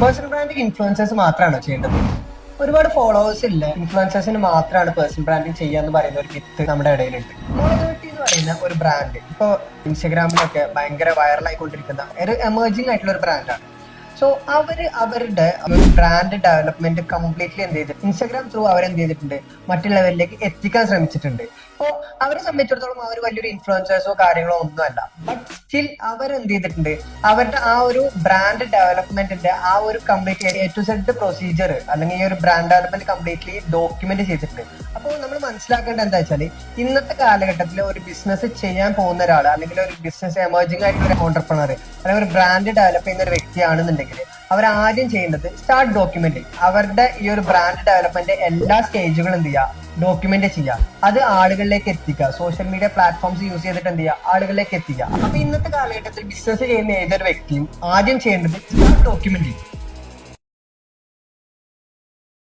Personal branding influencers മാത്രമാണോ ചെയ്യേണ്ടത്? ഒരുപാട് ഫോളോവേഴ്സ് ഇല്ല ഇൻഫ്ലുവൻസേഴ്സിന് മാത്രമാണ് പേഴ്സണൽ ബ്രാൻഡിങ് ചെയ്യാന്ന് പറയുന്ന ഒരു മിത്ത് നമ്മുടെ ഇടയിലുണ്ട്. മോളോവേർട്ടി എന്ന് പറയുന്ന ഒരു ബ്രാൻഡ് ഇപ്പൊ ഇൻസ്റ്റഗ്രാമിലൊക്കെ ഭയങ്കര വൈറലായിക്കൊണ്ടിരിക്കുന്ന ഒരു എമേർജിംഗ് ആയിട്ടുള്ള ഒരു ബ്രാൻഡാണ്. സോ അവരുടെ ഒരു ബ്രാൻഡ് ഡെവലപ്മെന്റ് കംപ്ലീറ്റ്ലി എന്ത് ചെയ്തിട്ട് ഇൻസ്റ്റാഗ്രാം ത്രൂ അവരെന്ത് ചെയ്തിട്ടുണ്ട് മറ്റുള്ളവരിലേക്ക് എത്തിക്കാൻ ശ്രമിച്ചിട്ടുണ്ട്. അപ്പോൾ അവരെ സംബന്ധിച്ചിടത്തോളം അവർ വലിയൊരു ഇൻഫ്ലുവൻസേഴ്സോ കാര്യങ്ങളോ ഒന്നുമല്ല. ബട്ട് സ്റ്റിൽ അവരെന്ത് ചെയ്തിട്ടുണ്ട് അവരുടെ ആ ഒരു ബ്രാൻഡ് ഡെവലപ്മെന്റിന്റെ ആ ഒരു complete A to Z procedure അല്ലെങ്കിൽ ഈ ഒരു ബ്രാൻഡ് ഡെവലപ്മെന്റ് കംപ്ലീറ്റ്ലി ഡോക്യുമെന്റ് ചെയ്തിട്ടുണ്ട്. അപ്പോൾ നമ്മൾ മനസ്സിലാക്കേണ്ടത് എന്താ വെച്ചാൽ ഇന്നത്തെ കാലഘട്ടത്തിൽ ഒരു ബിസിനസ് ചെയ്യാൻ പോകുന്ന ഒരാൾ അല്ലെങ്കിൽ ഒരു ബിസിനസ് എമർജിംഗ് ആയിട്ടുള്ള ഒരു ഓണ്ടർപ്രണർ അല്ലെങ്കിൽ ഒരു ബ്രാൻഡ് ഡെവലപ്പ് ചെയ്യുന്ന ഒരു വ്യക്തിയാണെന്നുണ്ടെങ്കിൽ അവർ ആദ്യം ചെയ്യേണ്ടത് സ്റ്റാർട്ട് ഡോക്യുമെന്റിങ്. അവരുടെ ഈ ഒരു ബ്രാൻഡ് ഡെവലപ്മെന്റ് എല്ലാ സ്റ്റേജുകളും എന്ത് ചെയ്യുക ഡോക്യുമെന്റ് ചെയ്യുക, അത് ആളുകളിലേക്ക് എത്തിക്കുക. സോഷ്യൽ മീഡിയ പ്ലാറ്റ്ഫോംസ് യൂസ് ചെയ്തിട്ട് എന്ത് ചെയ്യുക ആളുകളിലേക്ക് എത്തിക്കുക. അപ്പൊ ഇന്നത്തെ കാലഘട്ടത്തിൽ ബിസിനസ് ചെയ്യുന്ന ഏതൊരു വ്യക്തിയും ആദ്യം ചെയ്യേണ്ടത് സ്റ്റാർട്ട് ഡോക്യുമെന്റ് ചെയ്യും.